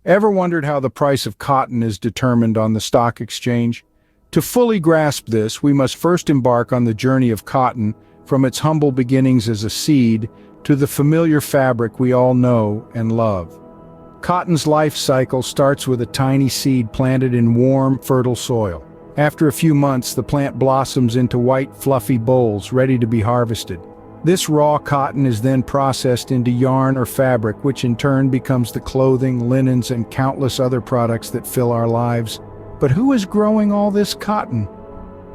Ever wondered how the price of cotton is determined on the stock exchange? To fully grasp this, we must first embark on the journey of cotton from its humble beginnings as a seed to the familiar fabric we all know and love. Cotton's life cycle starts with a tiny seed planted in warm, fertile soil. After a few months, the plant blossoms into white, fluffy bolls ready to be harvested. This raw cotton is then processed into yarn or fabric, which in turn becomes the clothing, linens, and countless other products that fill our lives. But who is growing all this cotton?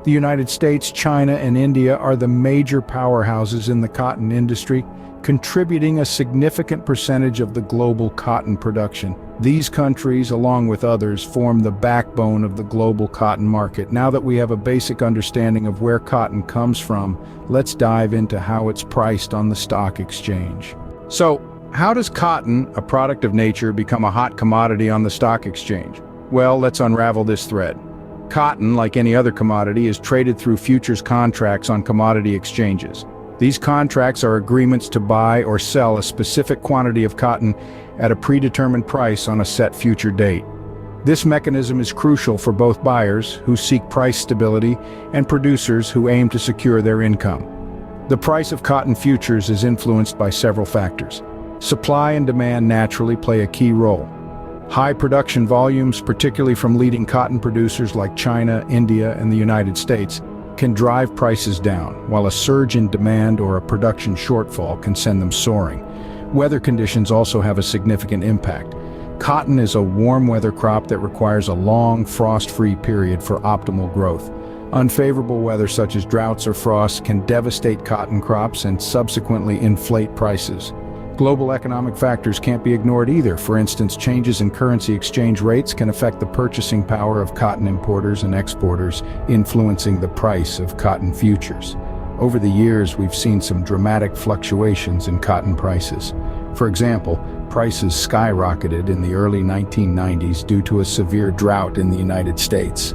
The United States, China, and India are the major powerhouses in the cotton industry, contributing a significant percentage of the global cotton production. These countries, along with others, form the backbone of the global cotton market. Now that we have a basic understanding of where cotton comes from, let's dive into how it's priced on the stock exchange. So, how does cotton, a product of nature, become a hot commodity on the stock exchange? Well, let's unravel this thread. Cotton, like any other commodity, is traded through futures contracts on commodity exchanges. These contracts are agreements to buy or sell a specific quantity of cotton at a predetermined price on a set future date. This mechanism is crucial for both buyers, who seek price stability, and producers who aim to secure their income. The price of cotton futures is influenced by several factors. Supply and demand naturally play a key role. High production volumes, particularly from leading cotton producers like China, India, and the United States, can drive prices down, while a surge in demand or a production shortfall can send them soaring. Weather conditions also have a significant impact. Cotton is a warm weather crop that requires a long, frost-free period for optimal growth. Unfavorable weather such as droughts or frosts can devastate cotton crops and subsequently inflate prices. Global economic factors can't be ignored either. For instance, changes in currency exchange rates can affect the purchasing power of cotton importers and exporters, influencing the price of cotton futures. Over the years, we've seen some dramatic fluctuations in cotton prices. For example, prices skyrocketed in the early 1990s due to a severe drought in the United States,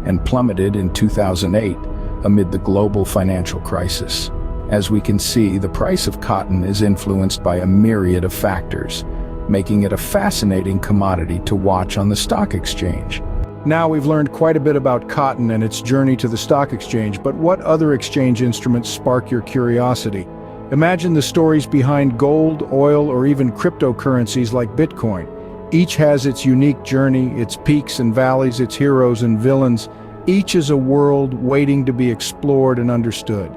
and plummeted in 2008 amid the global financial crisis. As we can see, the price of cotton is influenced by a myriad of factors, making it a fascinating commodity to watch on the stock exchange. Now we've learned quite a bit about cotton and its journey to the stock exchange, but what other exchange instruments spark your curiosity? Imagine the stories behind gold, oil, or even cryptocurrencies like Bitcoin. Each has its unique journey, its peaks and valleys, its heroes and villains. Each is a world waiting to be explored and understood.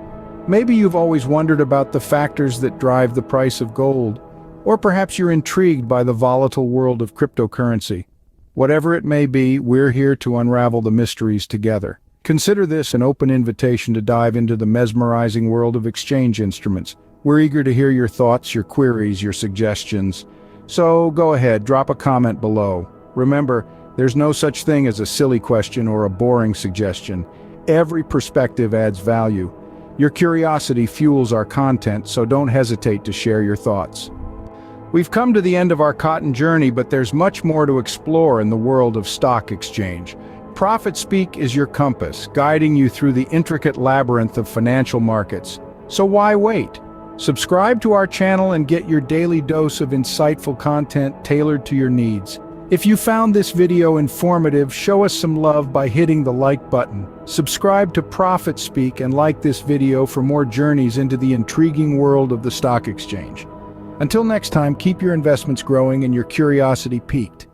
Maybe you've always wondered about the factors that drive the price of gold, or perhaps you're intrigued by the volatile world of cryptocurrency. Whatever it may be, we're here to unravel the mysteries together. Consider this an open invitation to dive into the mesmerizing world of exchange instruments. We're eager to hear your thoughts, your queries, your suggestions. So go ahead, drop a comment below. Remember, there's no such thing as a silly question or a boring suggestion. Every perspective adds value. Your curiosity fuels our content, so don't hesitate to share your thoughts. We've come to the end of our cotton journey, but there's much more to explore in the world of stock exchange. Profit Speak is your compass, guiding you through the intricate labyrinth of financial markets. So why wait? Subscribe to our channel and get your daily dose of insightful content tailored to your needs. If you found this video informative, show us some love by hitting the like button. Subscribe to Profit Speak and like this video for more journeys into the intriguing world of the stock exchange. Until next time, keep your investments growing and your curiosity piqued.